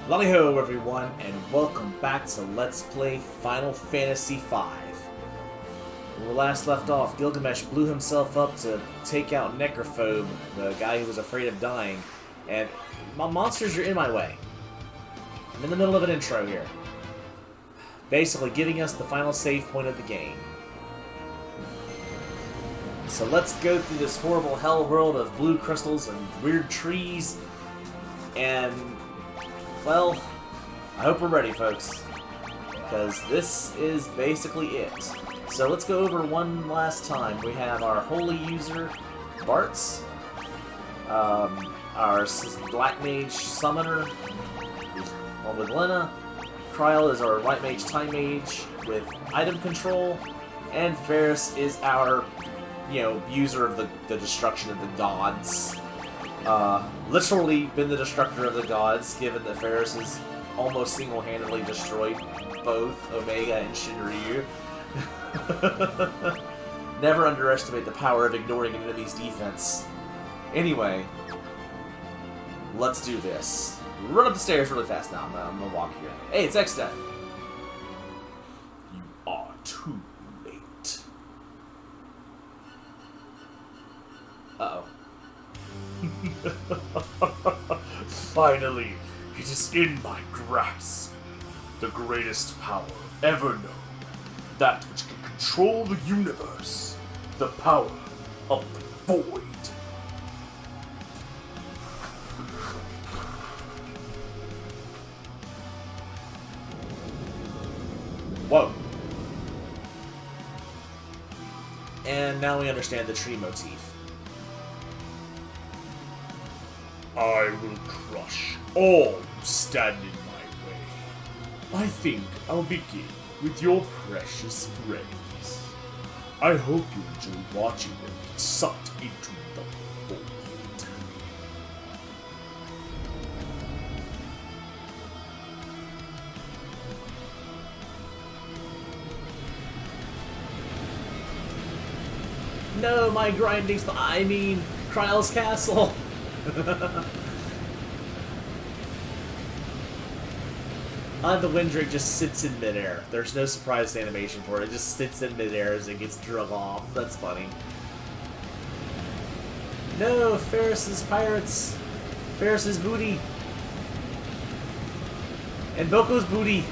Lali-ho everyone, and welcome back to Let's Play Final Fantasy V. When we last left off, Gilgamesh blew himself up to take out Necrophobe, the guy who was afraid of dying, and my monsters are in my way. I'm in the middle of an intro here. Basically giving us the final save point of the game. So let's go through this horrible hell world of blue crystals and weird trees, and well, I hope we're ready, folks, because this is basically it. So let's go over one last time. We have our holy user, Bartz, our Black Mage Summoner, one with Lena, Kryl is our White Mage Time Mage with item control, and Ferris is our, user of the destruction of the gods. Literally been the destructor of the gods, given that Ferris has almost single-handedly destroyed both Omega and Shinryu. Never underestimate the power of ignoring an enemy's defense. Anyway, let's do this. Run up the stairs really fast now. I'm gonna walk here. Hey, it's Exdeath. You are too late. Uh-oh. Finally, it is in my grasp. The greatest power ever known. That which can control the universe. The power of the void. Whoa. And now we understand the tree motif. I will crush all who stand in my way. I think I'll begin with your precious friends. I hope you enjoy watching them get sucked into the void. No, my grinding Kryl's castle! The Windrake just sits in midair. There's no surprise animation for it. It just sits in midair as it gets drug off. That's funny. No, Ferris's pirates. Ferris's booty. And Boko's booty.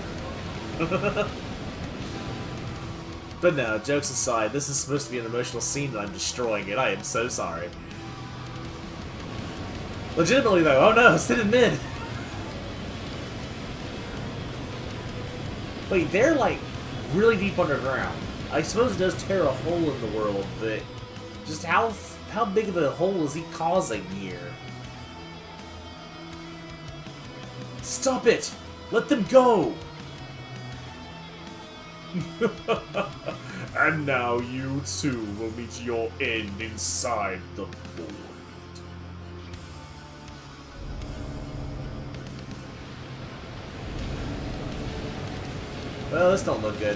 But no, jokes aside, this is supposed to be an emotional scene and I'm destroying it. I am so sorry. Legitimately though, oh no, it's in mid! Wait, they're like really deep underground. I suppose it does tear a hole in the world, but just how big of a hole is he causing here? Stop it! Let them go! And now you too will meet your end inside the void. Well, this don't look good.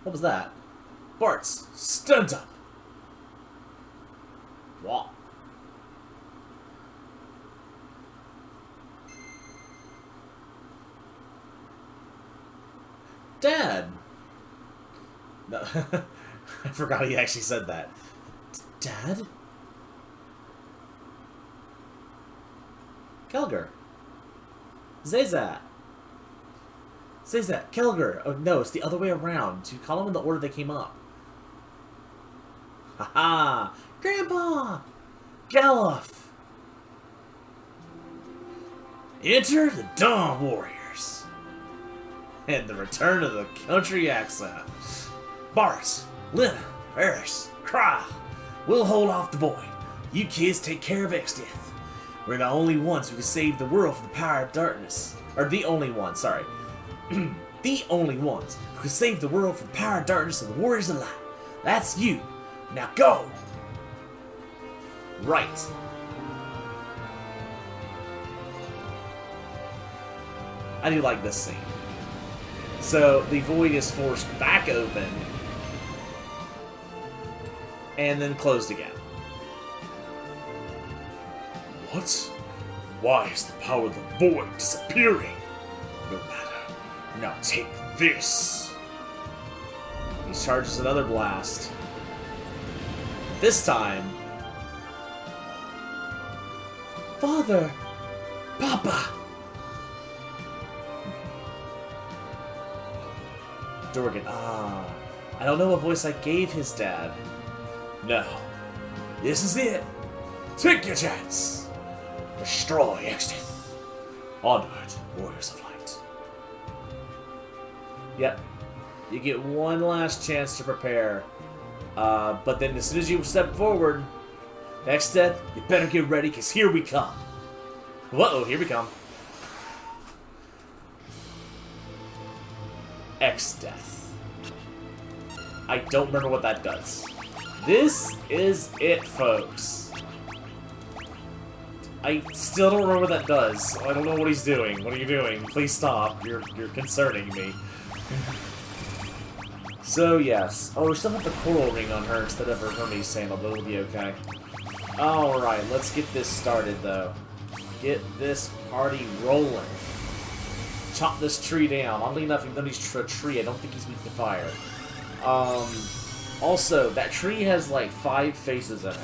What was that? Bartz, stand up! What? Dad! No, I forgot he actually said that. Dad? Kelger. Zeza. Zeza. Kelger. Oh no, it's the other way around. You call them in the order they came up. Haha! Grandpa! Galluf! Enter the Dawn Warriors! And the return of the country accent. Bart, Lena, Ferris, Kryl. We'll hold off the void. You kids take care of Exdeath. We're the only ones who can save the world from the power of darkness. Or the only ones, sorry. The only ones who can save the world from the power of darkness and the warriors of light. That's you. Now go! Right. I do like this scene. So, the void is forced back open, and then closed again. What? Why is the power of the void disappearing? No matter. Now take this. He charges another blast. This time... Father! Papa! Dorgan, I don't know what voice I gave his dad. No. This is it. Take your chance. Destroy Exdeath. Onward, warriors of light. Yep. You get one last chance to prepare. But then as soon as you step forward, Exdeath, you better get ready, because here we come. Whoa, here we come. Exdeath. I don't remember what that does. This is it, folks. I still don't remember what that does. I don't know what he's doing. What are you doing? Please stop. You're concerning me. So, yes. Oh, we still have the coral ring on her instead of her Hermes sandal, but it'll be okay. Alright, let's get this started, though. Get this party rolling. Chop this tree down. Oddly enough, even though he's a tree, I don't think he's weak to fire. Also, that tree has, like, 5 faces in it.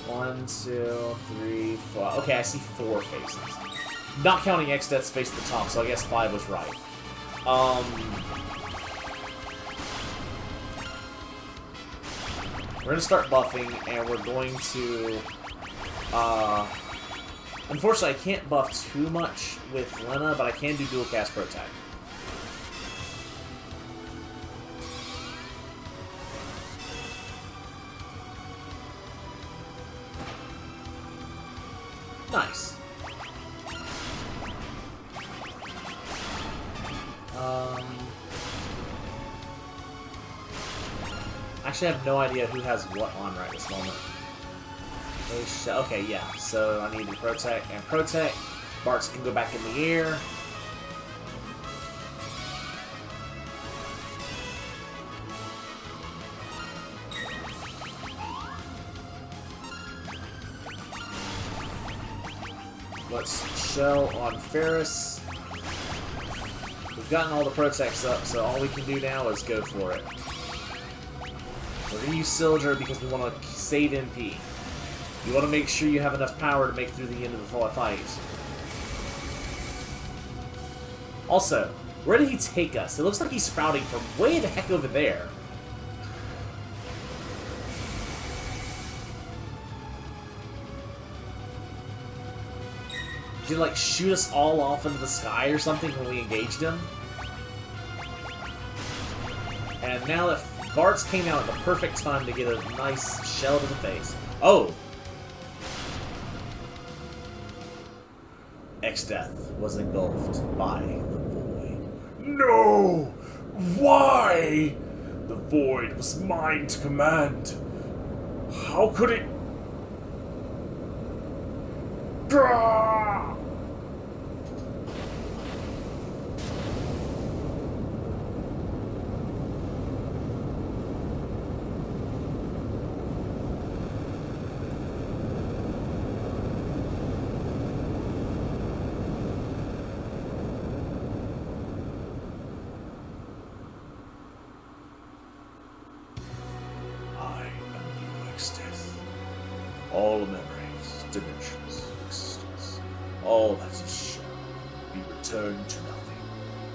1, 2, 3, 4... Okay, I see 4 faces. Not counting Exdeath's face at the top, so I guess 5 was right. We're gonna start buffing, and we're going to... Unfortunately, I can't buff too much with Lena, but I can do dual cast Protect. Nice. Actually, I have no idea who has what on right this moment. Okay, yeah. So I need to Protect and Protect. Bartz can go back in the air. Let's shell on Ferris. We've gotten all the Protects up, so all we can do now is go for it. We're going to use Sildra because we want to save MP. You want to make sure you have enough power to make it through the end of the fight. Also, where did he take us? It looks like he's sprouting from way the heck over there. Did he, like, shoot us all off into the sky or something when we engaged him? And now that Bartz came out at the perfect time to get a nice shell to the face. Oh! Exdeath was engulfed by the void. No! Why? The void was mine to command. How could it... Gah! All memories, dimensions, existence, all that is shall be returned to nothing.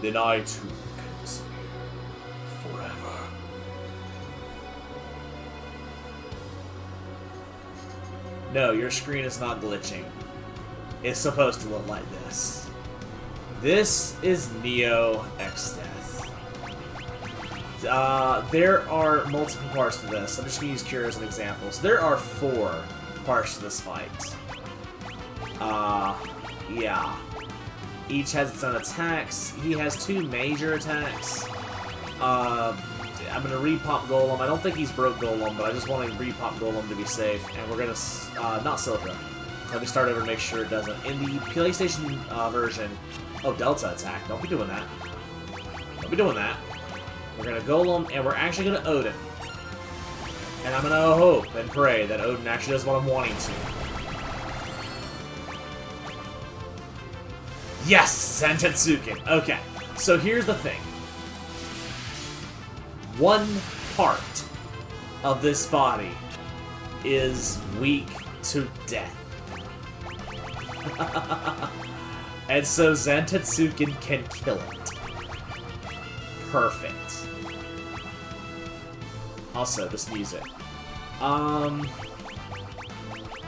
Then I too can disappear forever. No, your screen is not glitching. It's supposed to look like this. This is Neo Exdeath. There are multiple parts to this. I'm just going to use Cure as an example. So there are 4 parts to this fight. Yeah. Each has its own attacks. He has 2 major attacks. I'm gonna repop Golem. I don't think he's broke Golem, but I just want to repop Golem to be safe. And we're gonna not Silica. Let me start over and make sure it doesn't. In the PlayStation version, oh, Delta attack. Don't be doing that. Don't be doing that. We're gonna Golem, and we're actually gonna Odin. And I'm gonna hope and pray that Odin actually does what I'm wanting to. Yes, Zantetsuken. Okay, so here's the thing. One part of this body is weak to death. And so Zantetsuken can kill it. Perfect. Also, this music. I'm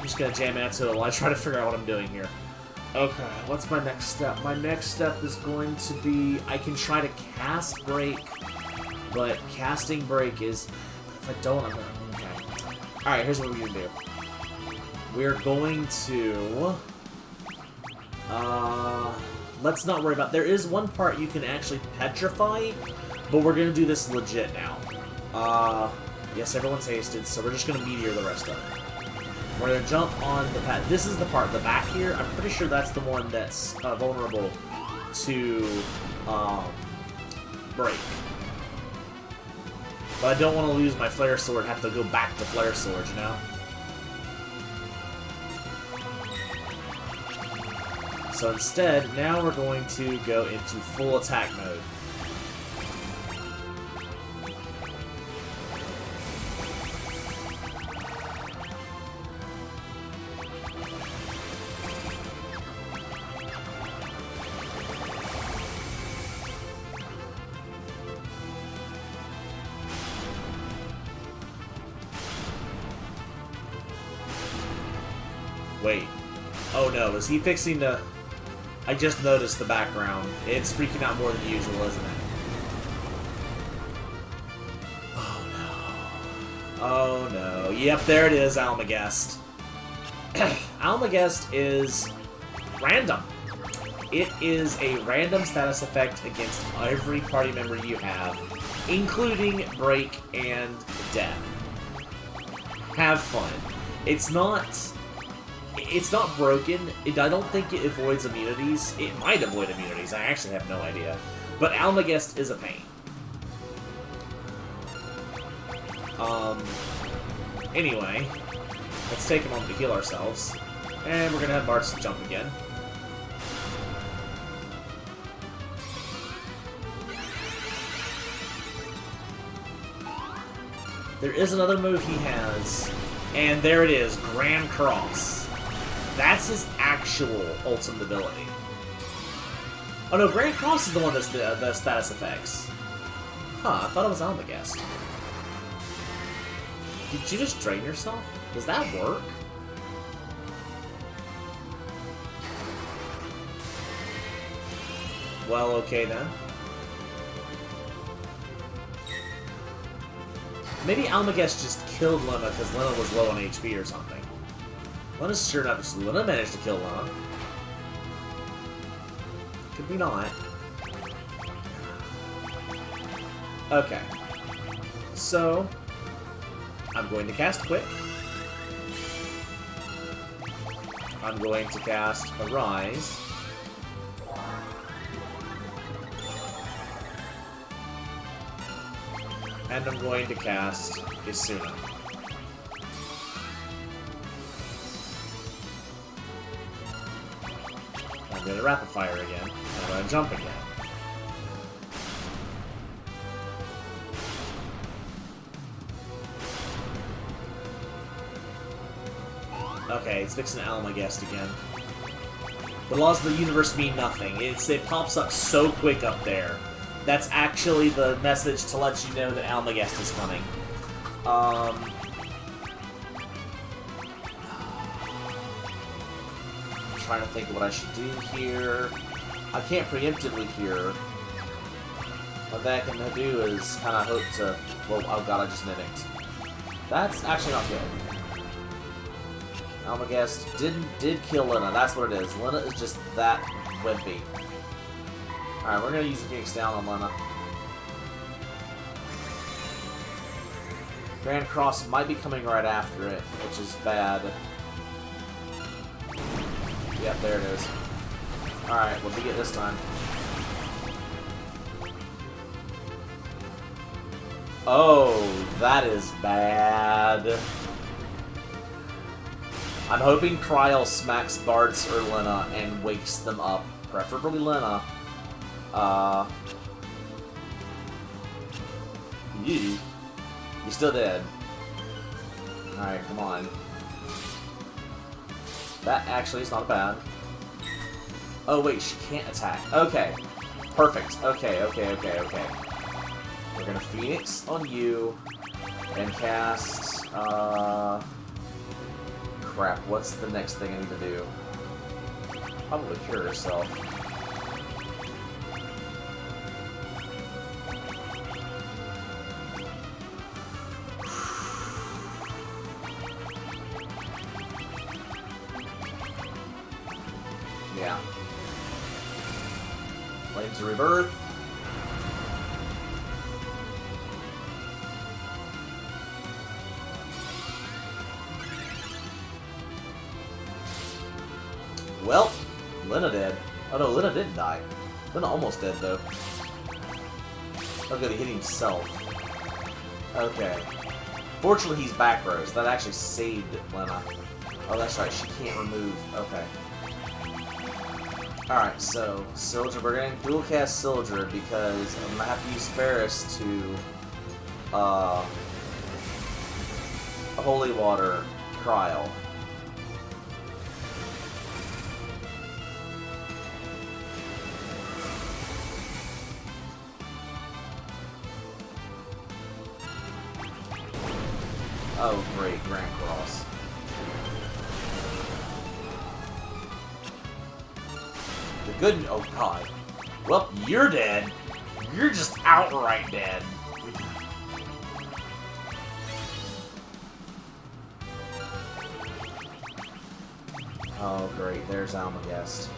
just gonna jam out to it while I try to figure out what I'm doing here. Okay, what's my next step? My next step is going to be... I can try to cast Break, but casting Break is... If I don't, I'm gonna... Okay. Alright, here's what we're gonna do. We're going to... let's not worry about... There is one part you can actually petrify, but we're gonna do this legit now. Yes, everyone's hasted, so we're just gonna Meteor the rest of it. We're gonna jump on the pad. This is the part, the back here. I'm pretty sure that's the one that's vulnerable to Break. But I don't want to lose my Flare Sword and have to go back to Flare Sword, you know? So instead, now we're going to go into full attack mode. Wait. Oh no, is he fixing the... I just noticed the background. It's freaking out more than usual, isn't it? Oh no. Oh no. Yep, there it is, Almagest. Almagest is random. It is a random status effect against every party member you have, including Break and Death. Have fun. It's not broken. I don't think it avoids immunities. It might avoid immunities. I actually have no idea. But Almagest is a pain. Anyway, let's take a moment to heal ourselves. And we're gonna have Bart's jump again. There is another move he has, and there it is, Grand Cross. That's his actual ultimate ability. Oh no, Grand Cross is the one that's the status effects. Huh, I thought it was Almagest. Did you just drain yourself? Does that work? Well, okay then. Maybe Almagest just killed Lena because Lena was low on HP or something. Lena's sure enough, just Lena managed to kill Lena. Could be not. Okay. So, I'm going to cast Quick. I'm going to cast Arise. And I'm going to cast Isuna. I'm going to Rapid Fire again. And I'm going to jump again. Okay, it's fixing Almagest again. The laws of the universe mean nothing. It pops up so quick up there. That's actually the message to let you know that Almagest is coming. I'm trying to think of what I should do here. I can't preemptively here. What I can do is kind of hope to... Well, oh god, I just mimicked. That's actually not good. Almagest did kill Lena. That's what it is. Lena is just that wimpy. Alright, we're gonna use the Phoenix down on Lena. Grand Cross might be coming right after it, which is bad. Yep, there it is. Alright, what did we get this time? Oh, that is bad. I'm hoping Kryl smacks Bartz or Lena and wakes them up. Preferably Lena. You still dead. Alright, come on. That actually is not bad. Oh wait, she can't attack. Okay. Perfect. Okay. We're gonna Phoenix on you and cast crap, what's the next thing I need to do? Probably cure herself. Yeah. Flames of Rebirth. Well, Lena dead. Oh no, Lena didn't die. Lena almost dead though. Oh good, he hit himself. Okay. Fortunately he's back rows. That actually saved Lena. Oh that's right, she can't remove. Okay. Alright, so Sildra, we're gonna dual cast Sildra because I'm gonna have to use Ferris to Holy Water Kryl. Oh great, Grand Cross. The good... Oh, God. Well, you're dead. You're just outright dead. Oh, great. There's Almagest.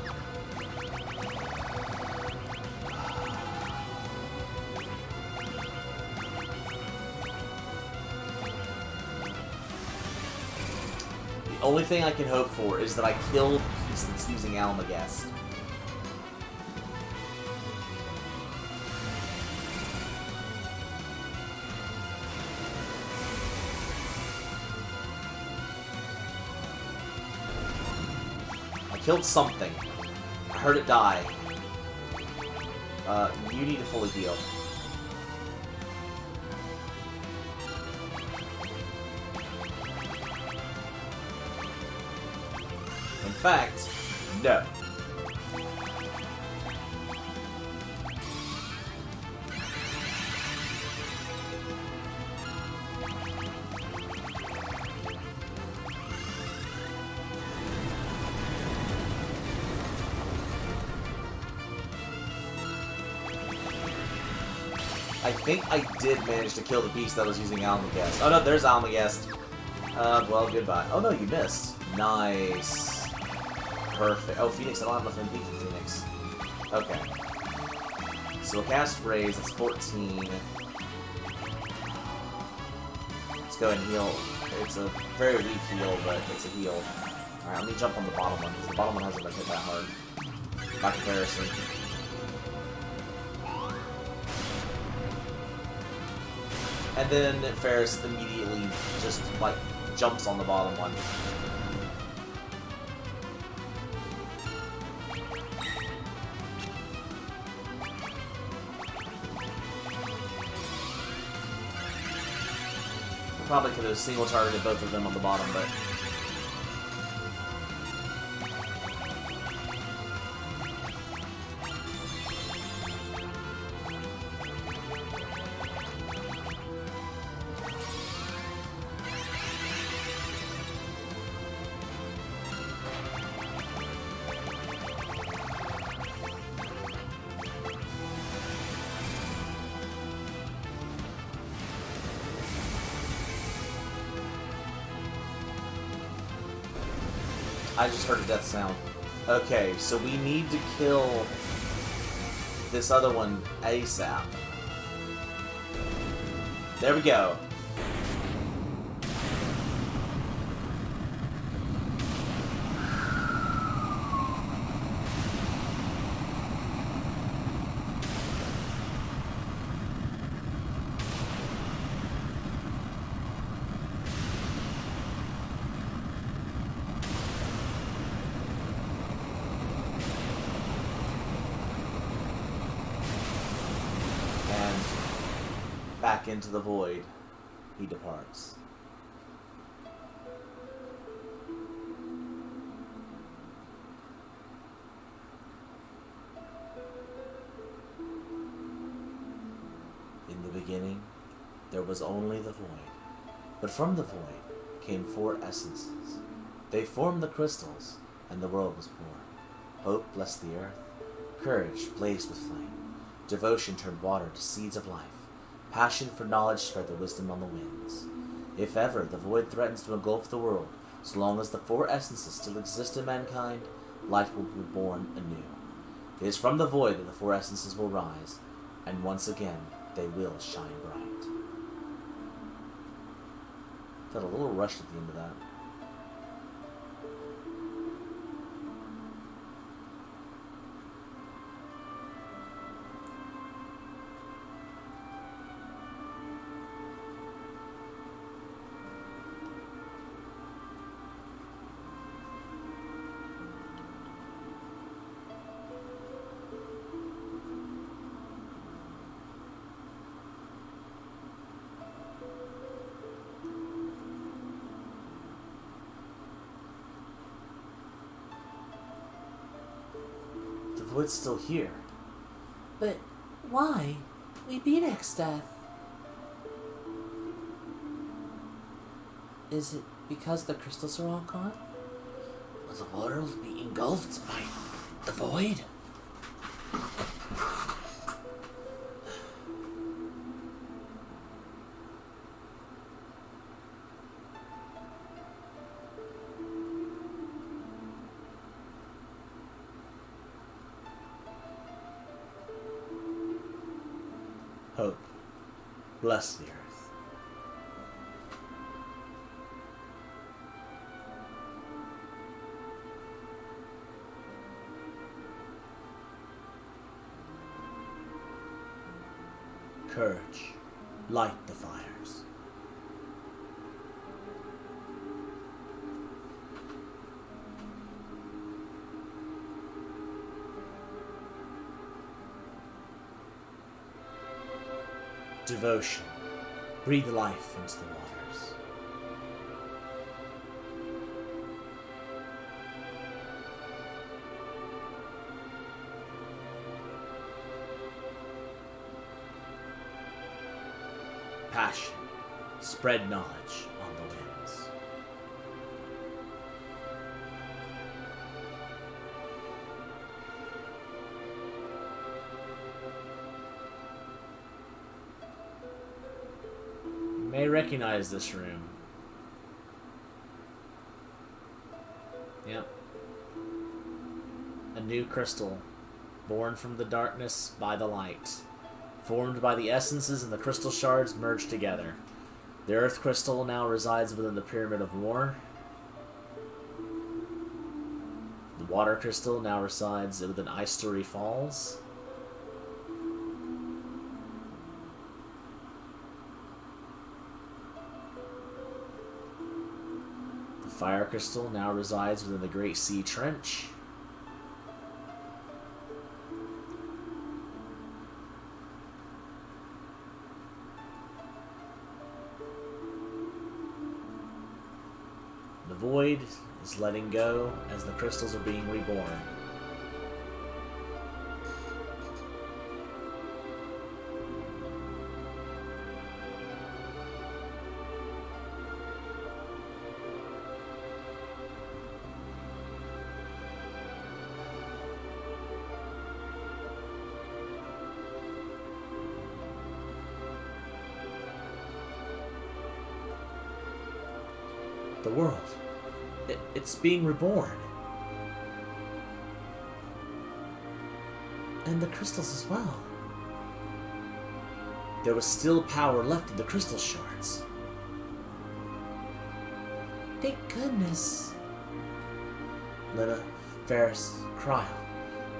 The only thing I can hope for is that I kill the piece that's using Almagest. Killed something. I heard it die. You need to fully heal. In fact, no. I think I did manage to kill the beast that was using Almagest. Oh no, there's Almagest. Well, goodbye. Oh no, you missed. Nice. Perfect. Oh, Phoenix, I don't have enough MP for Phoenix. Okay. So we'll cast Raise, that's 14. Let's go ahead and heal. It's a very weak heal, but it's a heal. Alright, let me jump on the bottom one, because the bottom one hasn't been hit that hard. By comparison. And then Ferris immediately just, like, jumps on the bottom one. Probably could have single targeted both of them on the bottom, but... I just heard a death sound. Okay, so we need to kill this other one ASAP. There we go. back into the void, he departs. In the beginning, there was only the void, but from the void came 4 essences. They formed the crystals, and the world was born. Hope blessed the earth, courage blazed with flame, devotion turned water to seeds of life, passion for knowledge spread the wisdom on the winds. If ever the void threatens to engulf the world, so long as the 4 essences still exist in mankind, life will be born anew. It is from the void that the 4 essences will rise, and once again they will shine bright. Felt a little rushed at the end of that. The void's still here. But why? We beat Exdeath. Is it because the crystals are all gone? Will the world be engulfed by the void? Hope bless the earth. Courage, light the fires. Devotion, breathe life into the waters. Passion, spread knowledge on the winds. You may recognize this room. Yep. A new crystal, born from the darkness by the light. Formed by the essences and the crystal shards merged together. The earth crystal now resides within the Pyramid of War. The water crystal now resides within Ice Story Falls. The fire crystal now resides within the Great Sea Trench. The void is letting go as the crystals are being reborn. The world. It's being reborn. And the crystals as well. There was still power left in the crystal shards. Thank goodness. Lena, Ferris, Cryle.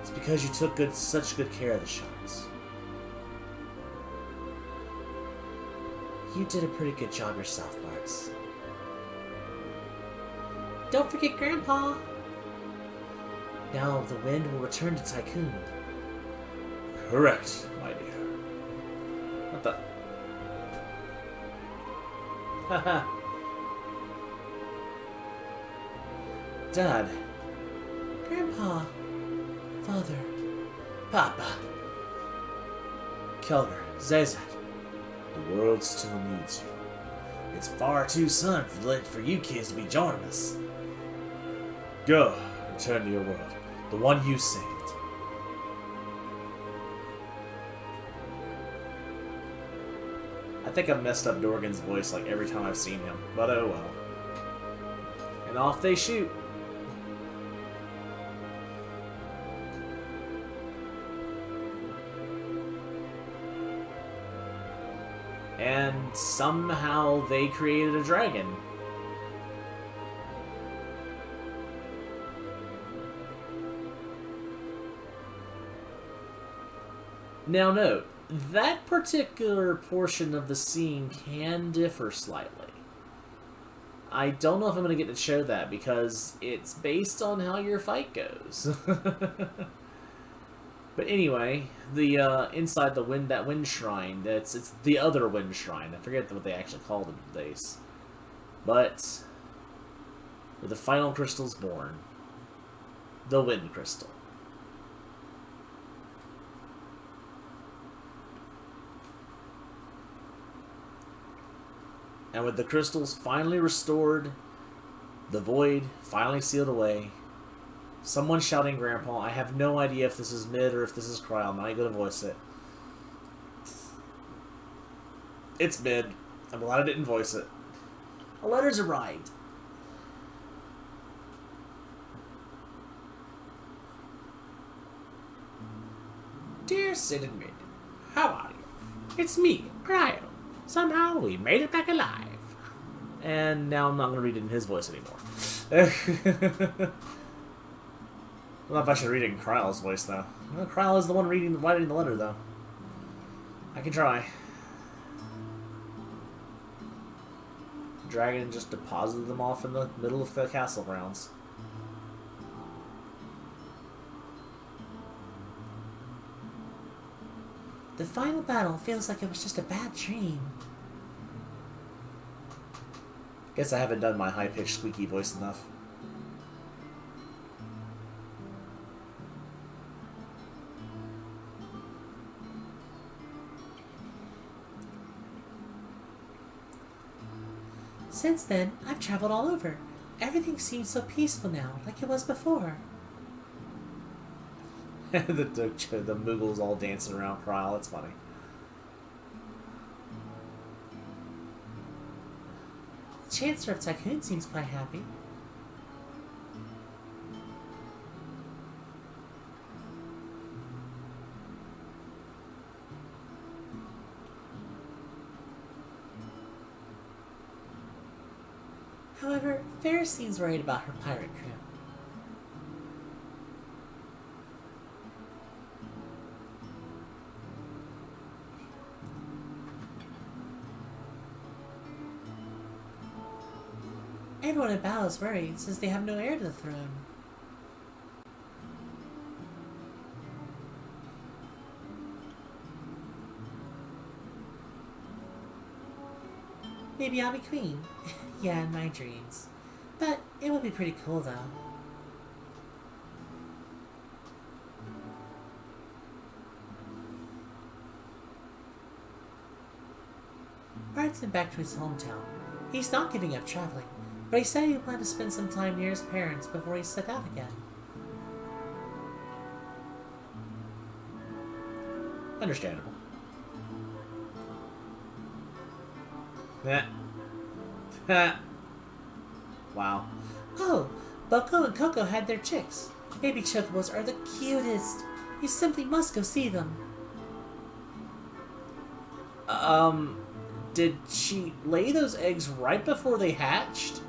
It's because you took such good care of the shards. You did a pretty good job yourself, Bartz. Don't forget Grandpa. Now the wind will return to Tycoon. Correct, my dear. What the? Dad. Grandpa. Father. Papa. Kelger. Zazat. The world still needs you. It's far too soon for you kids to be joining us. Go. Return to your world. The one you saved. I think I've messed up Dorgan's voice like every time I've seen him, but oh well. And off they shoot. And somehow they created a dragon. Now note, that particular portion of the scene can differ slightly. I don't know if I'm going to get to show that because it's based on how your fight goes. But anyway, the inside the wind shrine, it's the other wind shrine. I forget what they actually call the place. But where the final crystal's born, the wind crystal. And with the crystals finally restored, the void finally sealed away, someone shouting Grandpa. I have no idea if this is Mid or if this is Cryle. I'm not going to voice it. It's Mid. I'm glad I didn't voice it. A letter's arrived. Dear Sid and Mid, how are you? It's me, Cryo. Somehow we made it back alive. And now I'm not going to read it in his voice anymore. I don't know if I should read it in Kryle's voice, though. Well, Kryle is the one writing the letter, though. I can try. The dragon just deposited them off in the middle of the castle grounds. The final battle feels like it was just a bad dream. Guess I haven't done my high-pitched squeaky voice enough. Since then, I've traveled all over. Everything seems so peaceful now, like it was before. the Moogles all dancing around Kryle. That's funny. The Chancellor of Tycoon seems quite happy. However, Ferris seems worried about her pirate crew. Everyone in battle is worried since they have no heir to the throne. Maybe I'll be queen. Yeah, in my dreams. But it would be pretty cool, though. Bart's been back to his hometown. He's not giving up traveling, but he said he wanted to spend some time near his parents before he set out again. Understandable. Wow. Oh, Boko and Coco had their chicks. Baby chocobos are the cutest. You simply must go see them. Did she lay those eggs right before they hatched?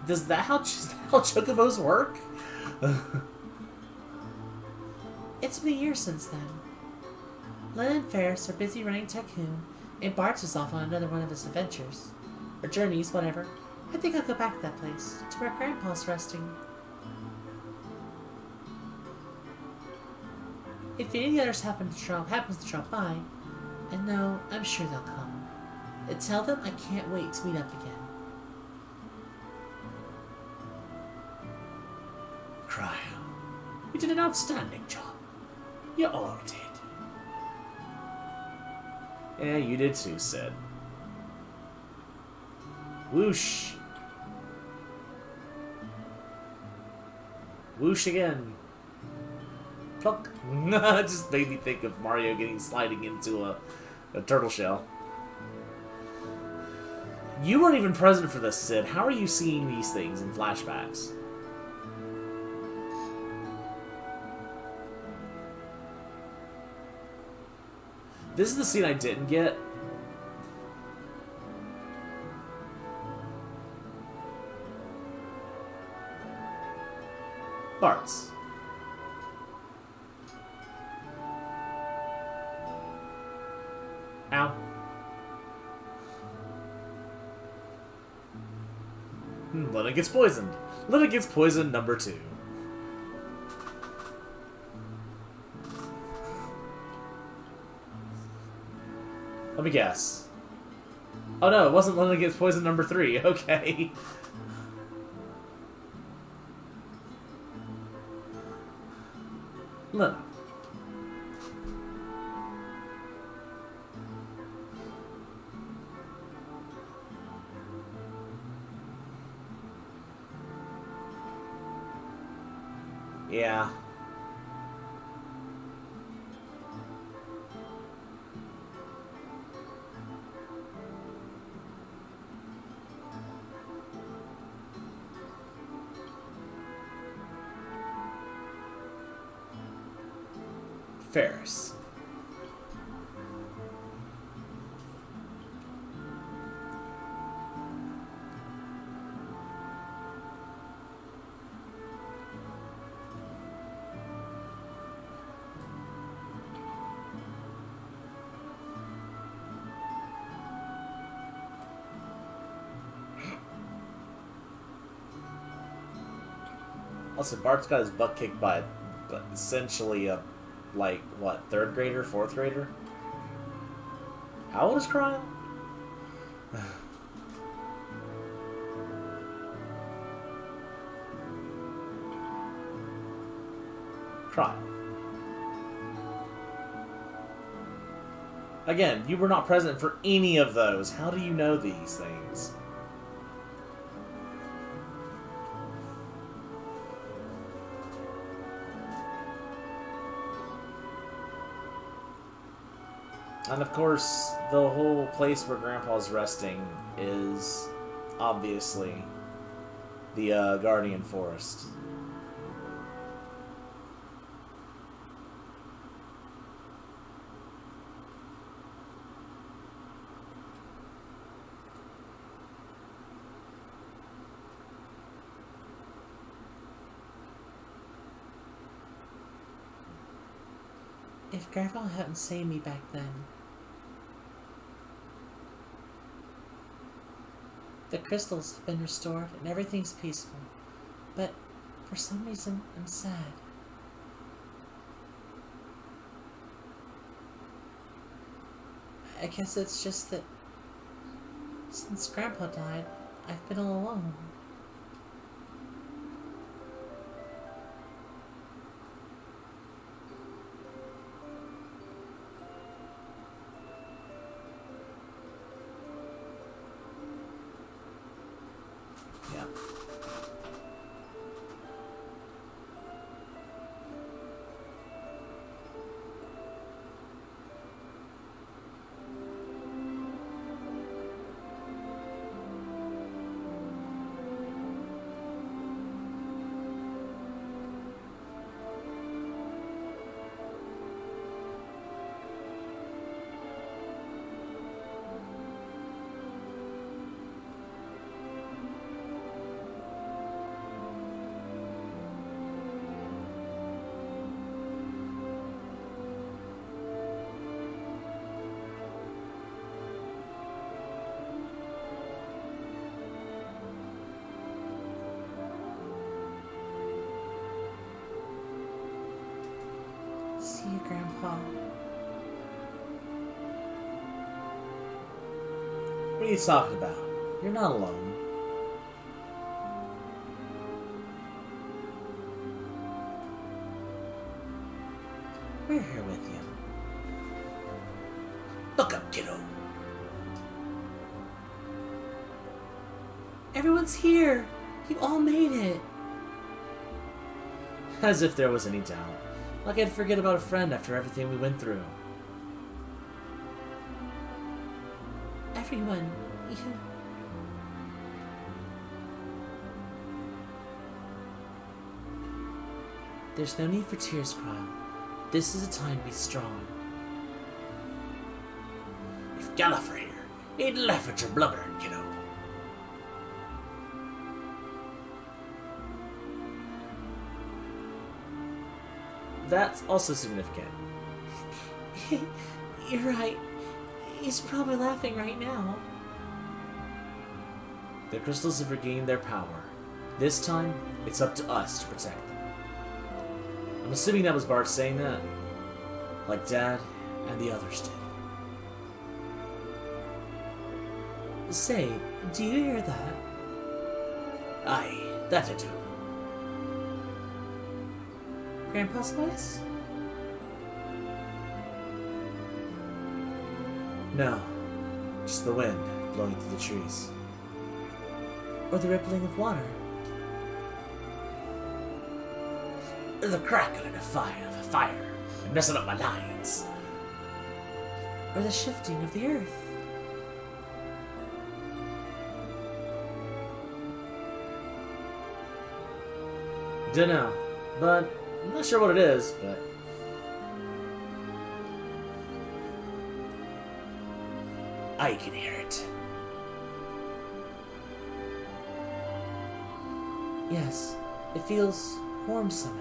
Is that how chocobos work? It's been a year since then. Len and Ferris are busy running Tycoon, and Bart is off on another one of his adventures. Or journeys, whatever. I think I'll go back to that place, to where Grandpa's resting. If any others happens to drop by, and no, I'm sure they'll come. Tell them I can't wait to meet up again. Cryo, you did an outstanding job. You all did. Yeah, you did too, Sid. Whoosh. Whoosh again. Pluck. It just made me think of Mario sliding into a turtle shell. You weren't even present for this, Sid. How are you seeing these things in flashbacks? This is the scene I didn't get. Bart's. Ow. Lena gets poisoned. Lena gets poisoned number 2. Let me guess. Oh no, it wasn't Lena gets poisoned number 3. Okay. Lena. Yeah. Ferris. Also, Bart's got his butt kicked by essentially a, like, what, 3rd grader, 4th grader? How old is Cryo? Cryo. Again, you were not present for any of those. How do you know these things? And of course, the whole place where Grandpa's resting is obviously the Guardian Forest. If Grandpa hadn't saved me back then, the crystals have been restored and everything's peaceful. But for some reason, I'm sad. I guess it's just that since Grandpa died, I've been all alone. Yeah. See you, Grandpa. What are you talking about? You're not alone. We're here with you. Look up, kiddo. Everyone's here! You all made it! As if there was any doubt. Like I'd forget about a friend after everything we went through. Everyone, you... There's no need for tears, Cryle. This is a time to be strong. If Gallifrey here, he'd laugh at your blubbering, kiddo. That's also significant. You're right. He's probably laughing right now. The crystals have regained their power. This time, it's up to us to protect them. I'm assuming that was Bart saying that. Like Dad and the others did. Say, do you hear that? Aye, that I do. Grandpa's voice? No, just the wind blowing through the trees. Or the rippling of water? The crackling of fire, messing up my lines. Or the shifting of the earth? Dunno, but I'm not sure what it is, but... I can hear it. Yes, it feels warm somehow.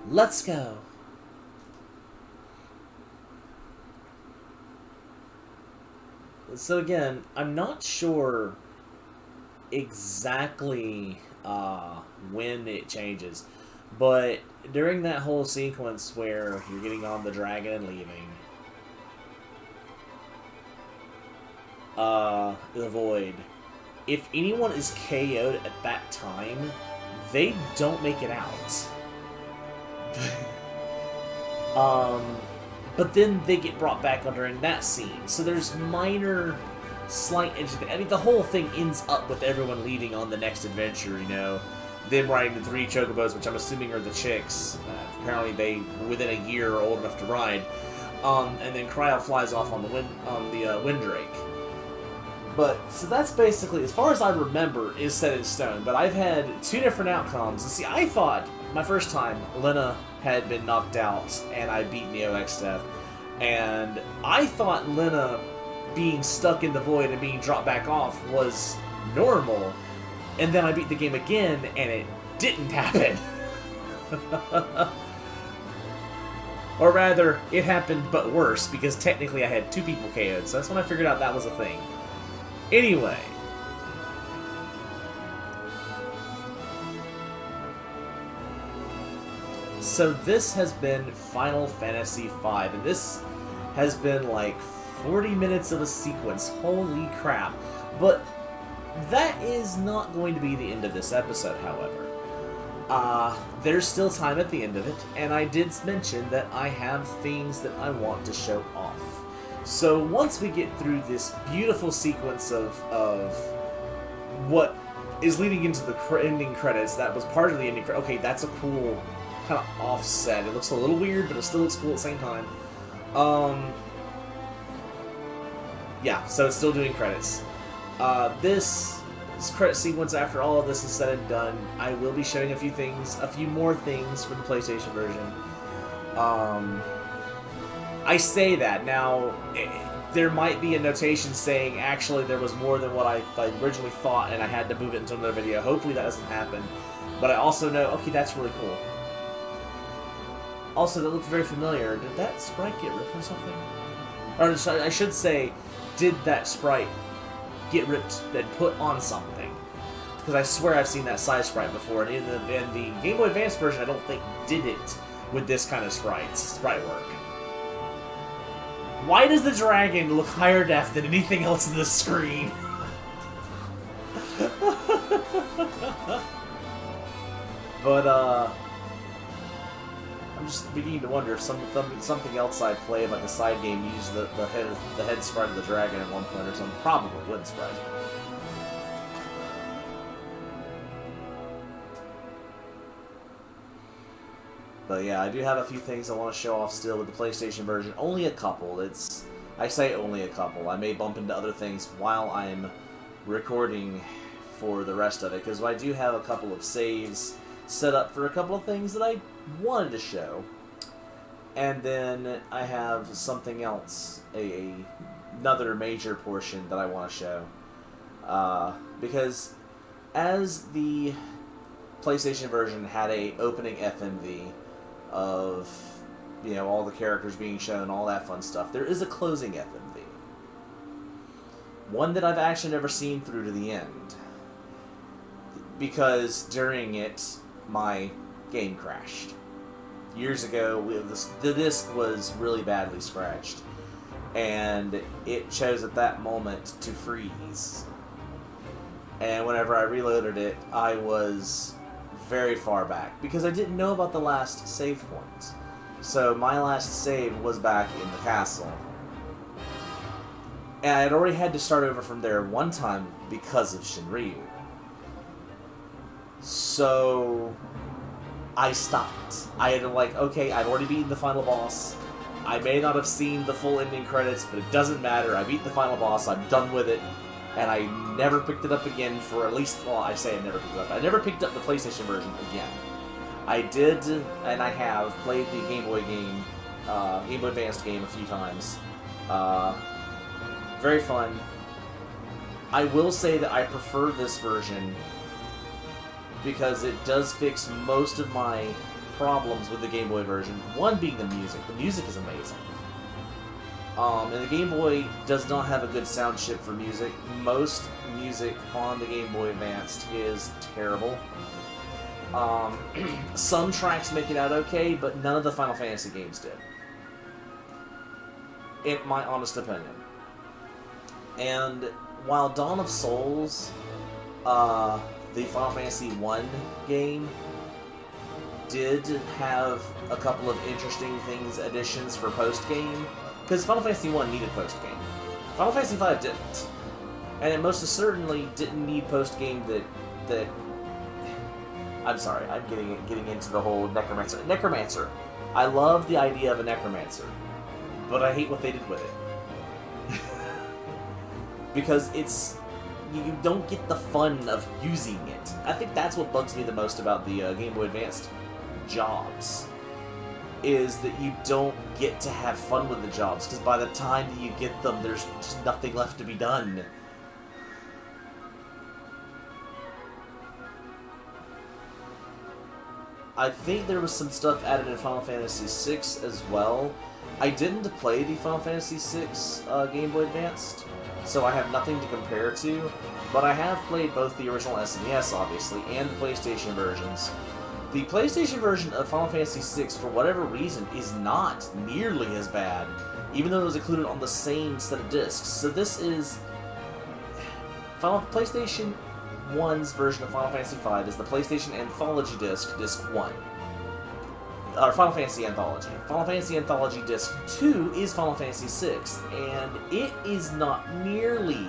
Let's go. So again, I'm not sure exactly when it changes, but during that whole sequence where you're getting on the dragon and leaving, the void, if anyone is KO'd at that time, they don't make it out. But then they get brought back on during that scene. So there's minor, slight edges. I mean, the whole thing ends up with everyone leaving on the next adventure, you know? Them riding the 3 chocobos, which I'm assuming are the chicks. Apparently they, within a year, are old enough to ride. And then Cryo flies off on the Windrake. But, so that's basically, as far as I remember, is set in stone. But I've had 2 different outcomes. And see, I thought, my first time, Lena had been knocked out, and I beat Neo Exdeath. And I thought Lena being stuck in the void and being dropped back off was normal. And then I beat the game again, and it didn't happen. Or rather, it happened but worse, because technically I had 2 people KO'd, so that's when I figured out that was a thing. Anyway. So this has been Final Fantasy V, and this has been like 40 minutes of a sequence. Holy crap. But that is not going to be the end of this episode, however. There's still time at the end of it, and I did mention that I have things that I want to show off. So once we get through this beautiful sequence of what is leading into the ending credits, that was part of the ending credits. Okay, that's a cool kind of offset. It looks a little weird, but it still looks cool at the same time. Yeah, so it's still doing credits. This credit sequence, after all of this is said and done, I will be showing a few more things for the PlayStation version. I say that. Now, there might be a notation saying, actually, there was more than what I originally thought, and I had to move it into another video. Hopefully that doesn't happen. But I also know, okay, that's really cool. Also, that looked very familiar. Did that sprite get ripped from something? Or I should say, did that sprite get ripped and put on something? Because I swear I've seen that size sprite before, and in the Game Boy Advance version, I don't think did it with this kind of sprite work. Why does the dragon look higher def than anything else in the screen? But, I'm just beginning to wonder if something else I played, like a side game, used the head sprite of the dragon at one point or something. Probably wouldn't surprise me. But yeah, I do have a few things I want to show off still with the PlayStation version. Only a couple. I say only a couple. I may bump into other things while I'm recording for the rest of it, because I do have a couple of saves set up for a couple of things that I wanted to show. And then I have something else, another major portion that I want to show. Because as the PlayStation version had a opening FMV of, you know, all the characters being shown, all that fun stuff, there is a closing FMV. One that I've actually never seen through to the end. Because during it, my game crashed. Years ago, the disc was really badly scratched. And it chose at that moment to freeze. And whenever I reloaded it, I was very far back, because I didn't know about the last save point. So my last save was back in the castle. And I had already had to start over from there one time because of Shinryu. So I stopped. I had to okay, I've already beaten the final boss. I may not have seen the full ending credits, but it doesn't matter. I beat the final boss, I'm done with it. And I never picked it up again for at least, well, I say I never picked it up. I never picked up the PlayStation version again. I did, and I have, played the Game Boy game, Game Boy Advanced game a few times. Very fun. I will say that I prefer this version because it does fix most of my problems with the Game Boy version. One being the music. The music is amazing. And the Game Boy does not have a good sound chip for music. Most music on the Game Boy Advanced is terrible. Some tracks make it out okay, but none of the Final Fantasy games did. In my honest opinion. And while Dawn of Souls, the Final Fantasy 1 game, did have a couple of interesting additions for post-game, because Final Fantasy 1 needed post-game. Final Fantasy 5 didn't. And it most certainly didn't need post-game that... I'm sorry, I'm getting into the whole Necromancer. Necromancer. I love the idea of a Necromancer, but I hate what they did with it. Because you don't get the fun of using it. I think that's what bugs me the most about the Game Boy Advanced jobs, is that you don't get to have fun with the jobs, because by the time that you get them, there's just nothing left to be done. I think there was some stuff added in Final Fantasy VI as well. I didn't play the Final Fantasy VI Game Boy Advanced, so I have nothing to compare to, but I have played both the original SNES, obviously, and the PlayStation versions. The PlayStation version of Final Fantasy VI, for whatever reason, is not nearly as bad, even though it was included on the same set of discs. So this is... PlayStation 1's version of Final Fantasy V is the PlayStation Anthology Disc, Disc 1. Or Final Fantasy Anthology. Final Fantasy Anthology Disc 2 is Final Fantasy VI, and it is not nearly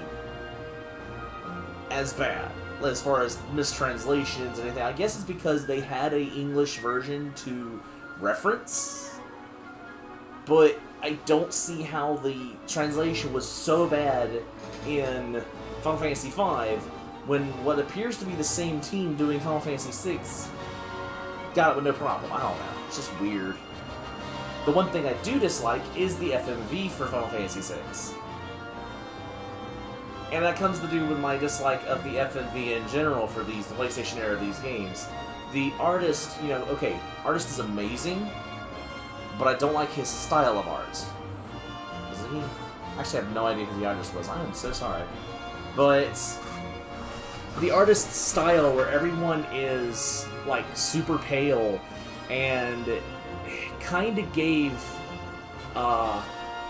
as bad as far as mistranslations and anything. I guess it's because they had an English version to reference, but I don't see how the translation was so bad in Final Fantasy V when what appears to be the same team doing Final Fantasy VI got it with no problem. I don't know. It's just weird. The one thing I do dislike is the FMV for Final Fantasy VI. And that comes to do with my dislike of the FMV in general for the PlayStation era of these games. The artist, artist is amazing, but I don't like his style of art. Is he? Actually, I have no idea who the artist was. I am so sorry. But the artist's style, where everyone is, super pale, and kind of gave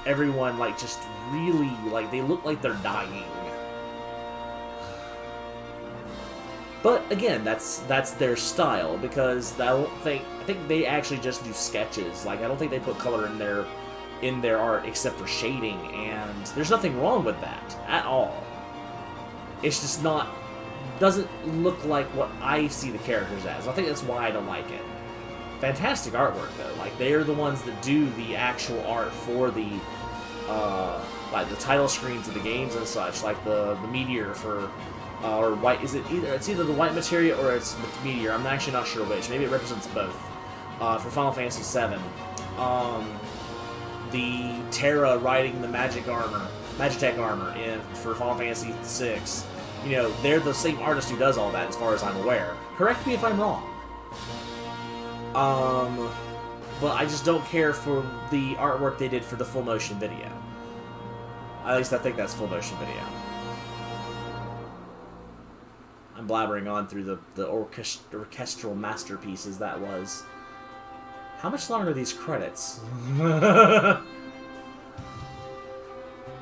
everyone, like, just really, like, they look like they're dying. But again, that's their style, because I think they actually just do sketches. Like, I don't think they put color in their art except for shading, and there's nothing wrong with that at all. It's just doesn't look like what I see the characters as. I think that's why I don't like it. Fantastic artwork though. Like, they're the ones that do the actual art for the like the title screens of the games and such, like the meteor for or white. It's either the white materia or it's the meteor. I'm actually not sure which. Maybe it represents both. For Final Fantasy VII, the Terra riding the Magitech armor for Final Fantasy VI. You know, they're the same artist who does all that, as far as I'm aware. Correct me if I'm wrong. But I just don't care for the artwork they did for the full motion video. At least I think that's full motion video. I'm blabbering on through the orchestral masterpieces that was. How much longer are these credits?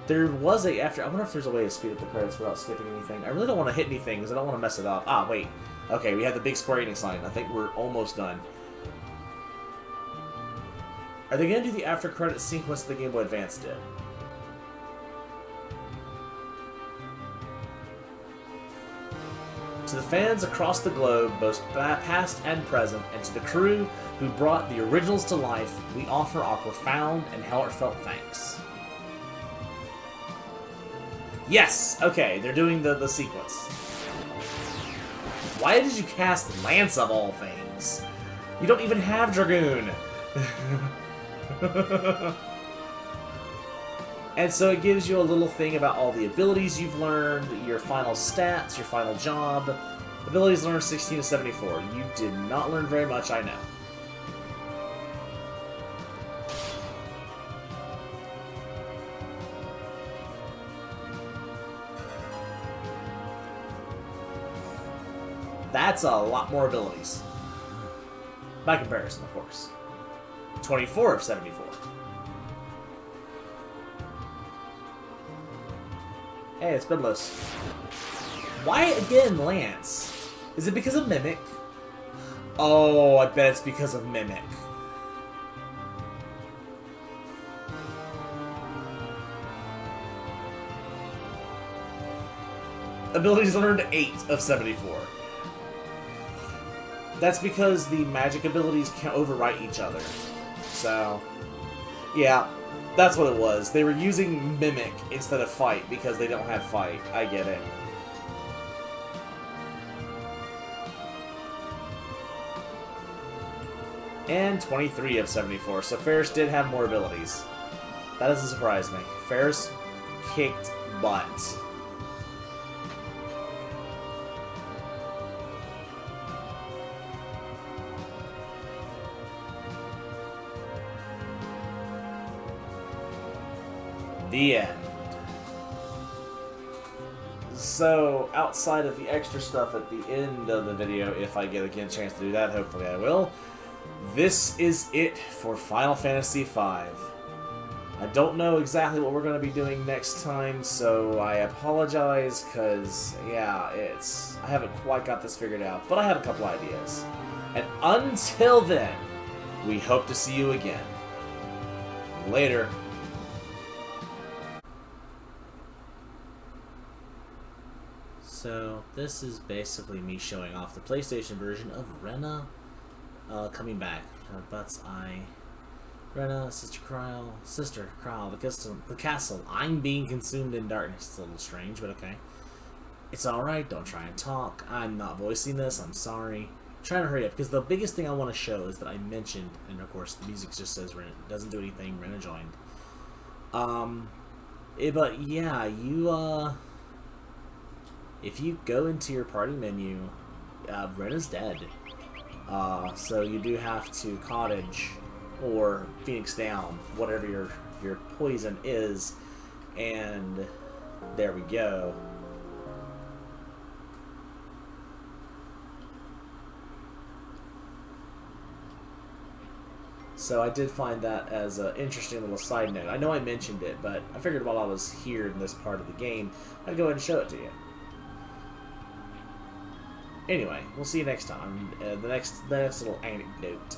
There was I wonder if there's a way to speed up the credits without skipping anything. I really don't want to hit anything because I don't want to mess it up. Ah, wait. Okay, we have the big Square Enix sign. I think we're almost done. Are they going to do the after credits sequence the Game Boy Advance did? To the fans across the globe, both past and present, and to the crew who brought the originals to life, we offer our profound and heartfelt thanks. Yes! Okay, they're doing the sequence. Why did you cast Lance of all things? You don't even have Dragoon! And so it gives you a little thing about all the abilities you've learned, your final stats, your final job. Abilities learned 16 to 74. You did not learn very much, I know. That's a lot more abilities. By comparison, of course. 24 of 74. Hey, it's Bedlos. Why again Lance? Is it because of Mimic? Oh, I bet it's because of Mimic. Abilities learned 8 of 74. That's because the magic abilities can overwrite each other. So, yeah, that's what it was. They were using Mimic instead of Fight because they don't have Fight. I get it. And 23 of 74, so Ferris did have more abilities. That doesn't surprise me. Ferris kicked butt. The end. So, outside of the extra stuff at the end of the video, if I get a chance to do that, hopefully I will, this is it for Final Fantasy V. I don't know exactly what we're going to be doing next time, so I apologize, because, yeah, I haven't quite got this figured out, but I have a couple ideas. And until then, we hope to see you again. Later. So, this is basically me showing off the PlayStation version of Rena coming back. But's Eye. Rena, Sister Kryl, the castle. I'm being consumed in darkness. It's a little strange, but okay. It's alright, don't try and talk. I'm not voicing this, I'm sorry. I'm trying to hurry up, because the biggest thing I want to show is that I mentioned, and of course the music just says Rena, doesn't do anything, Rena joined. But yeah, if you go into your party menu, Rena's dead. So you do have to cottage or Phoenix down, whatever your poison is, and there we go. So I did find that as an interesting little side note. I know I mentioned it, but I figured while I was here in this part of the game, I'd go ahead and show it to you. Anyway, we'll see you next time. The next little anecdote.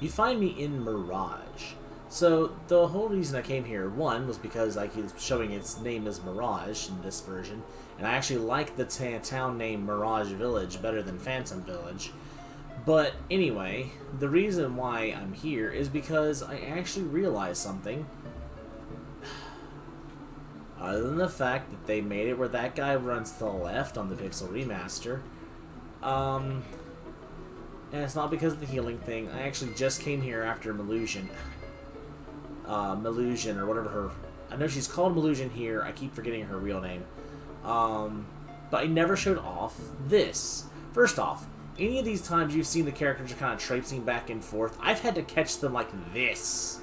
You find me in Mirage. So the whole reason I came here, one, was because I keep showing its name as Mirage in this version, and I actually like the town name Mirage Village better than Phantom Village. But anyway, the reason why I'm here is because I actually realized something. Other than the fact that they made it where that guy runs to the left on the Pixel Remaster. And it's not because of the healing thing. I actually just came here after Melusion. Melusion, or whatever her... I know she's called Melusion here. I keep forgetting her real name. But I never showed off this. First off, any of these times you've seen the characters are kind of traipsing back and forth, I've had to catch them like this.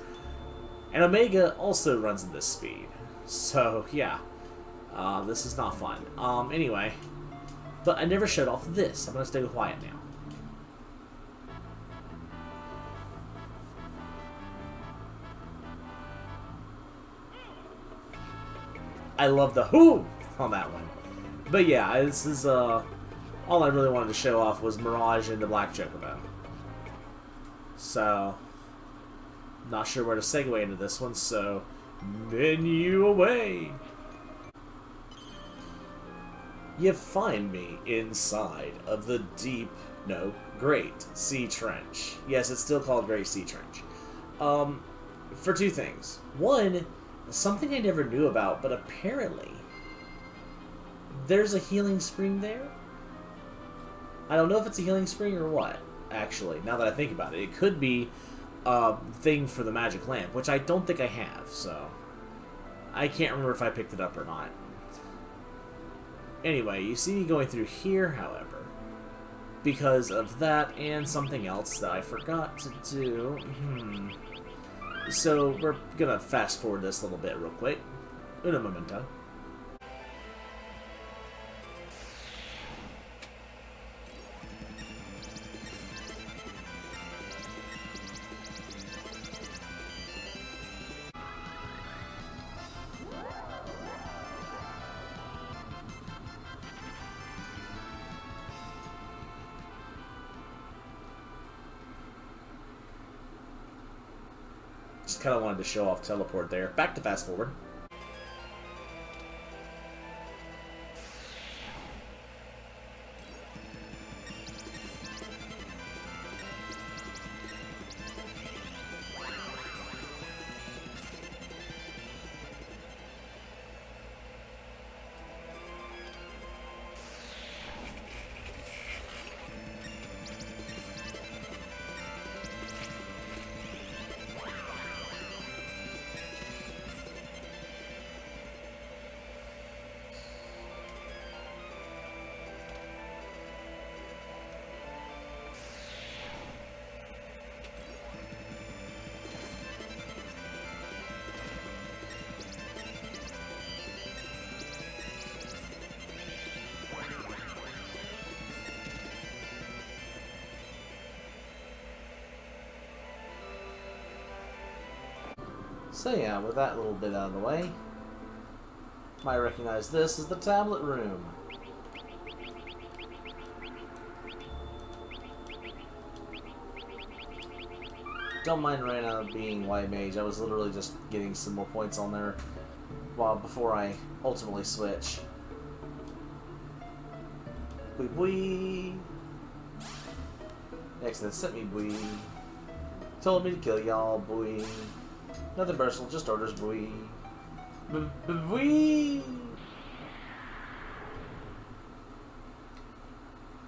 And Omega also runs at this speed. So, yeah. This is not fun. Anyway. But I never showed off this. I'm going to stay quiet now. I love the whoo on that one. But yeah, this is, all I really wanted to show off was Mirage and the Black Chocobo. So, not sure where to segue into this one, so menu away! You find me inside of the deep, no, Great Sea Trench. Yes, it's still called Great Sea Trench. For two things. One, something I never knew about, but apparently there's a healing spring there. I don't know if it's a healing spring or what, actually, now that I think about it. It could be a thing for the magic lamp, which I don't think I have, so I can't remember if I picked it up or not. Anyway, you see me going through here, however, because of that and something else that I forgot to do. So we're gonna fast forward this a little bit real quick. Un momento. Just kind of wanted to show off teleport there. Back to fast forward. So yeah, with that little bit out of the way, might recognize this as the tablet room. Don't mind right now being White Mage. I was literally just getting some more points on there before I ultimately switch. Bwee bwee. Exdeath sent me bwee. Told me to kill y'all, bwee. Nothing personal, just orders, bwee. Bwee.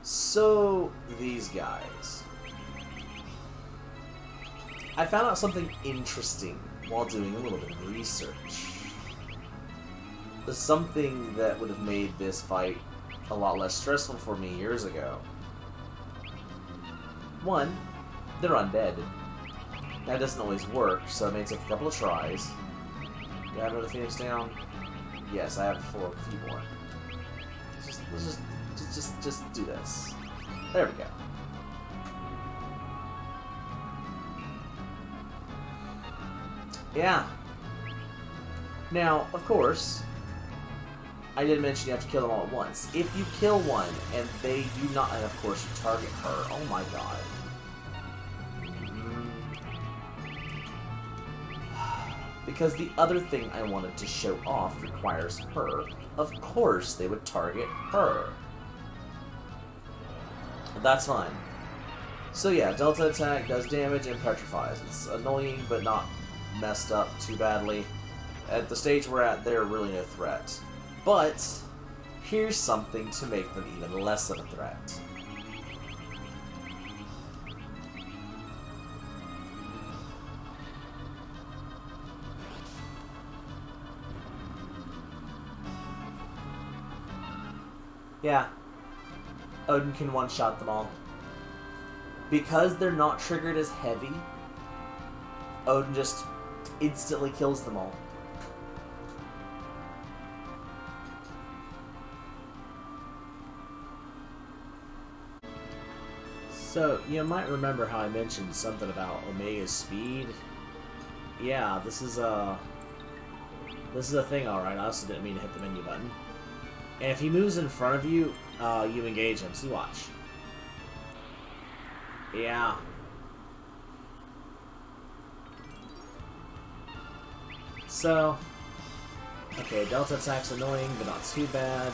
So, these guys. I found out something interesting while doing a little bit of research. Something that would have made this fight a lot less stressful for me years ago. One, they're undead. That doesn't always work, so it may take a couple of tries. Do I have another Phoenix down? Yes, I have a few more. Let's just do this. There we go. Yeah. Now, of course, I did mention you have to kill them all at once. If you kill one and they do not, and of course you target her, oh my god. Because the other thing I wanted to show off requires her. Of course they would target her. That's fine. So yeah, Delta attack does damage and petrifies. It's annoying, but not messed up too badly. At the stage we're at, they're really no threat. But here's something to make them even less of a threat. Yeah, Odin can one-shot them all. Because they're not triggered as heavy, Odin just instantly kills them all. So, you might remember how I mentioned something about Omega's speed. Yeah, this is a thing, alright. I also didn't mean to hit the menu button. And if he moves in front of you, you engage him. So watch. Yeah. So, okay, Delta attack's annoying, but not too bad.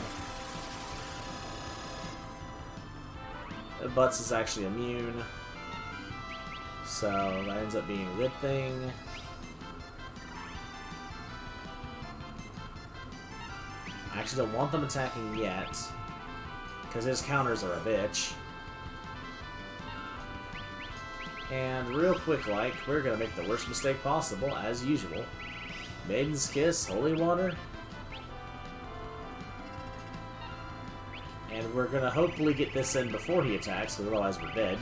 Butts is actually immune. So, that ends up being a good thing. I actually don't want them attacking yet, because his counters are a bitch. And real quick, like, we're gonna make the worst mistake possible, as usual. Maiden's Kiss, Holy Water. And we're gonna hopefully get this in before he attacks, because otherwise we're dead.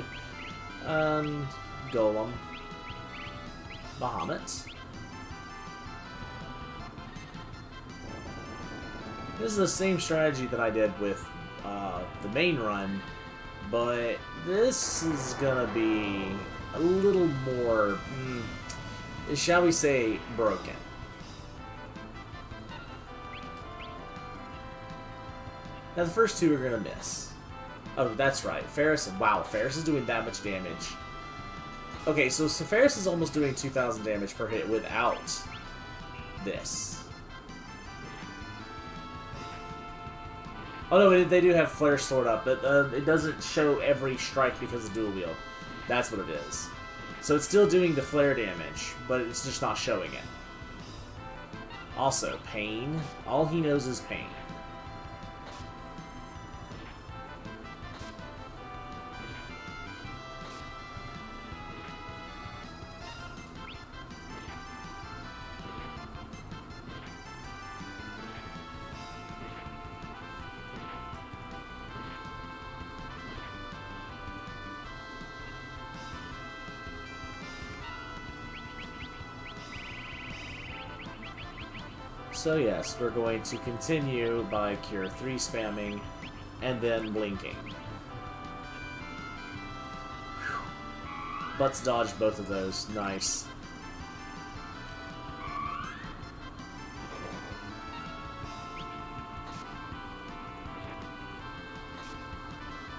Golem. Bahamut. This is the same strategy that I did with the main run, but this is gonna be a little more, shall we say, broken. Now the first two are gonna miss. Oh, that's right. Ferris, wow, Ferris is doing that much damage. Okay, so Ferris is almost doing 2,000 damage per hit without this. Oh no, they do have Flare Sword up, but it doesn't show every strike because of dual wield. That's what it is. So it's still doing the flare damage, but it's just not showing it. Also, pain. All he knows is pain. So yes, we're going to continue by Cure 3 spamming, and then blinking. Butts dodged both of those. Nice.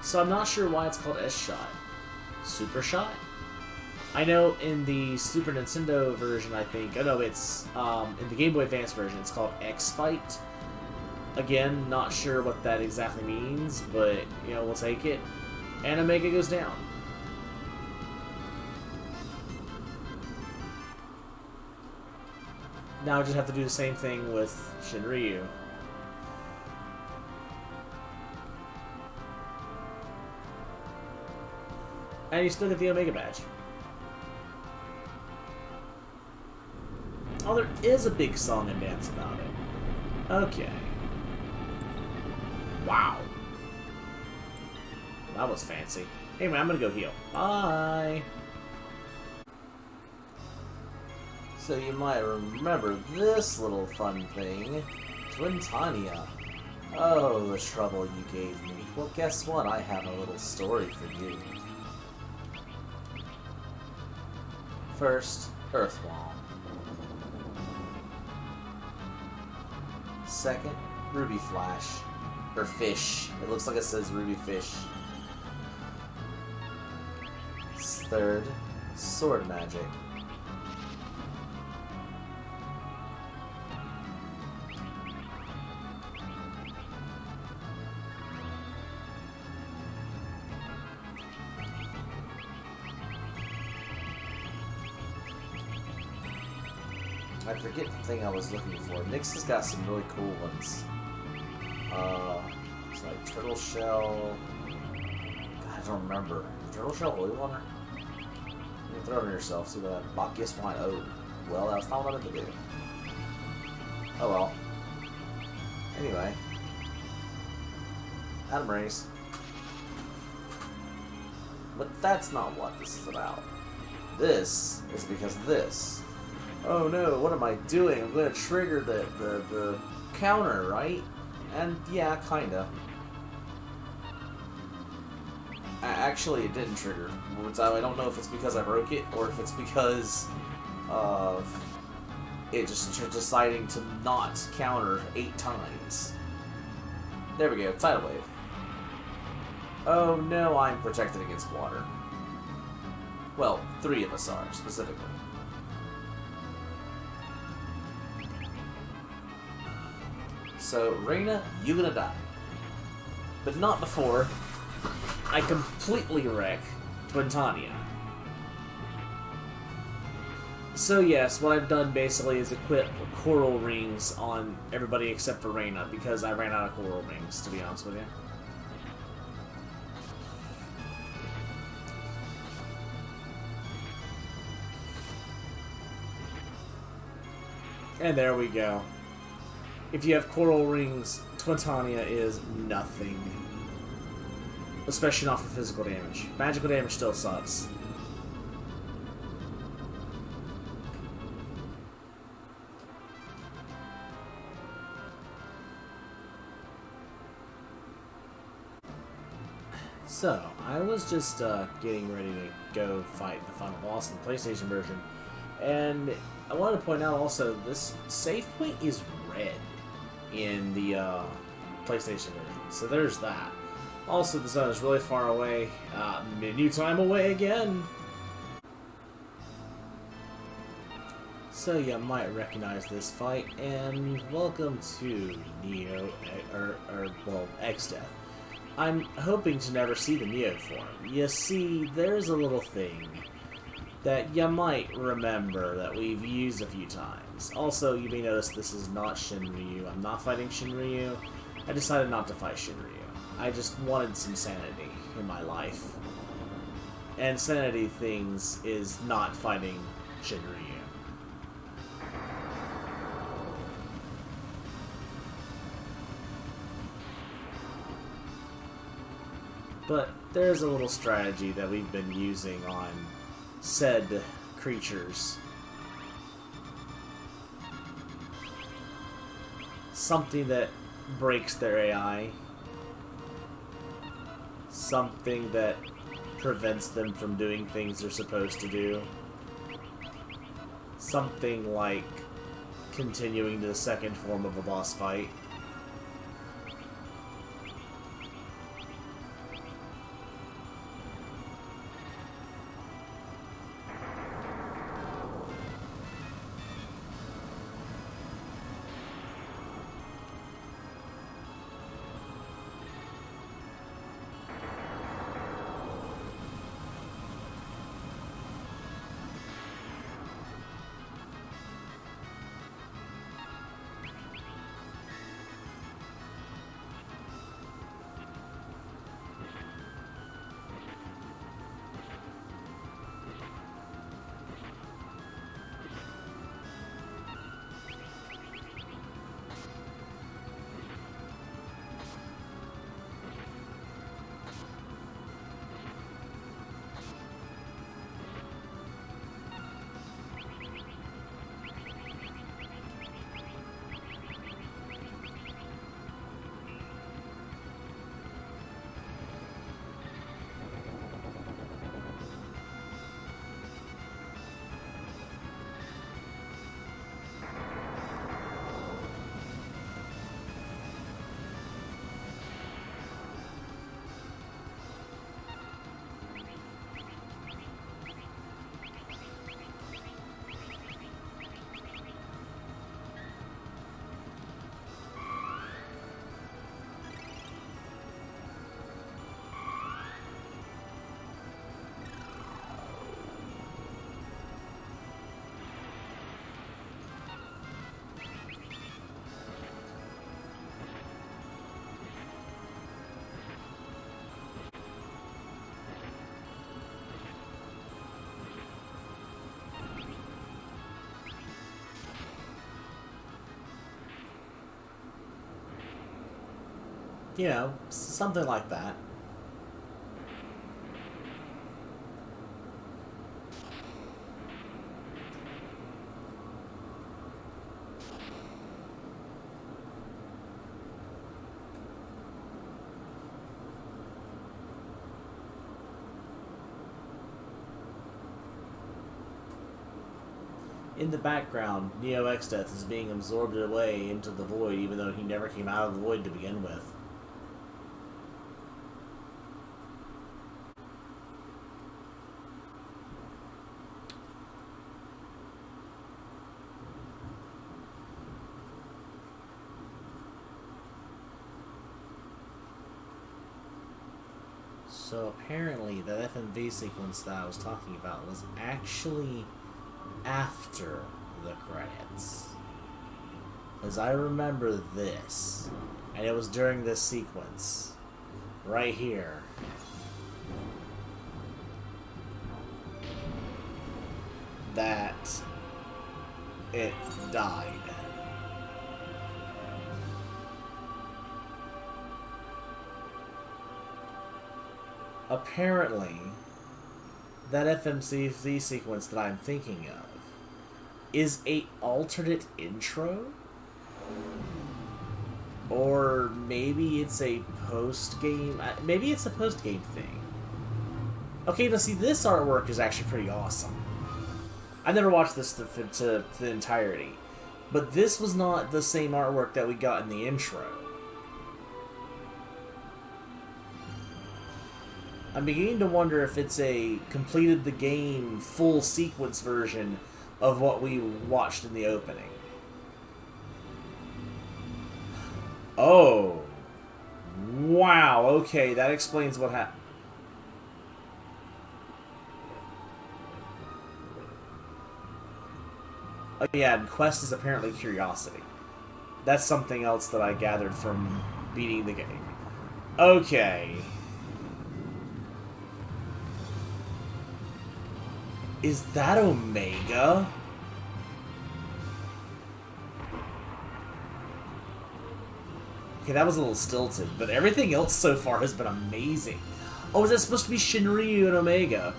So I'm not sure why it's called S-Shot. Super Shot? I know in the Super Nintendo version, I think... Oh no, it's... in the Game Boy Advance version, it's called X-Fight. Again, not sure what that exactly means, but, you know, we'll take it. And Omega goes down. Now I just have to do the same thing with Shinryu. And you still get the Omega badge. Oh, there is a big song and dance about it. Okay. Wow. That was fancy. Anyway, I'm gonna go heal. Bye! So you might remember this little fun thing. Twintania. Oh, the trouble you gave me. Well, guess what? I have a little story for you. First, Earthwall. Second, Ruby Flash. Or Fish. It looks like it says Ruby Fish. Third, Sword Magic. I forget the thing I was looking for. Nyx has got some really cool ones. It's like Turtle Shell. God, I don't remember. Turtle Shell Holy Water? You throw it on yourself, see what that guess why? Oh, well, that's not what I meant to do. Oh well. Anyway. Adam Race. But that's not what this is about. This is because of this. Oh no, what am I doing? I'm gonna trigger the counter, right? And yeah, kinda. Actually, it didn't trigger. I don't know if it's because I broke it, or if it's because of it just deciding to not counter 8 times. There we go, Tidal Wave. Oh no, I'm protected against water. Well, 3 of us are, specifically. So, Reina, you're gonna die. But not before I completely wreck Twintania. So yes, what I've done basically is equip coral rings on everybody except for Reina, because I ran out of coral rings, to be honest with you. And there we go. If you have coral rings, Twintania is nothing. Especially not for physical damage. Magical damage still sucks. So, I was just getting ready to go fight the final boss in the PlayStation version, and I wanted to point out also, this save point is red in the PlayStation version, so there's that. Also, the zone is really far away, menu time away again! So you might recognize this fight, and welcome to Neo, Exdeath. I'm hoping to never see the Neo form. You see, there's a little thing that you might remember that we've used a few times. Also, you may notice this is not Shinryu. I'm not fighting Shinryu. I decided not to fight Shinryu. I just wanted some sanity in my life. And sanity things is not fighting Shinryu. But there's a little strategy that we've been using on said creatures. Something that breaks their AI. Something that prevents them from doing things they're supposed to do. Something like continuing to the second form of a boss fight. You know, something like that. In the background, Neo Exdeath is being absorbed away into the void, even though he never came out of the void to begin with. So apparently, that FMV sequence that I was talking about was actually after the credits. As I remember this, and it was during this sequence, right here. That it died. Apparently, that FMCZ sequence that I'm thinking of is a alternate intro? Or maybe it's a post-game... Maybe it's a post-game thing. Okay, but see, this artwork is actually pretty awesome. I never watched this to the entirety. But this was not the same artwork that we got in the intro. I'm beginning to wonder if it's a completed the game full sequence version of what we watched in the opening. Oh. Wow, okay, that explains what happened. Oh yeah, and quest is apparently curiosity. That's something else that I gathered from beating the game. Okay. Is that Omega? Okay, that was a little stilted, but everything else so far has been amazing. Oh, is that supposed to be Shinryu and Omega?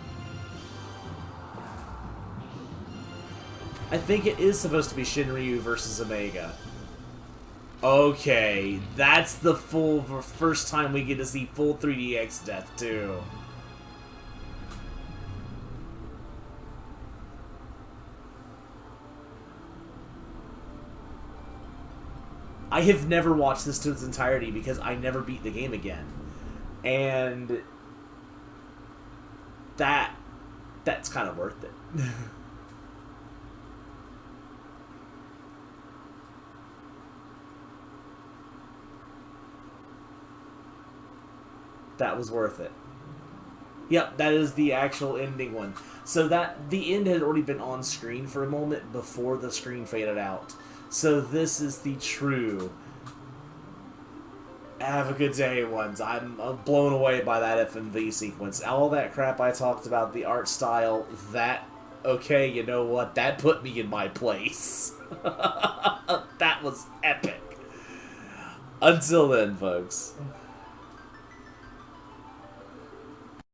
I think it is supposed to be Shinryu versus Omega. Okay, that's the first time we get to see full 3D Exdeath too. I have never watched this to its entirety because I never beat the game again. And that's kind of worth it. That was worth it. Yep, that is the actual ending one. So that the end had already been on screen for a moment before the screen faded out. So this is the true have a good day ones. I'm blown away by that FMV sequence. All that crap I talked about, the art style, that, okay, you know what? That put me in my place. That was epic. Until then, folks.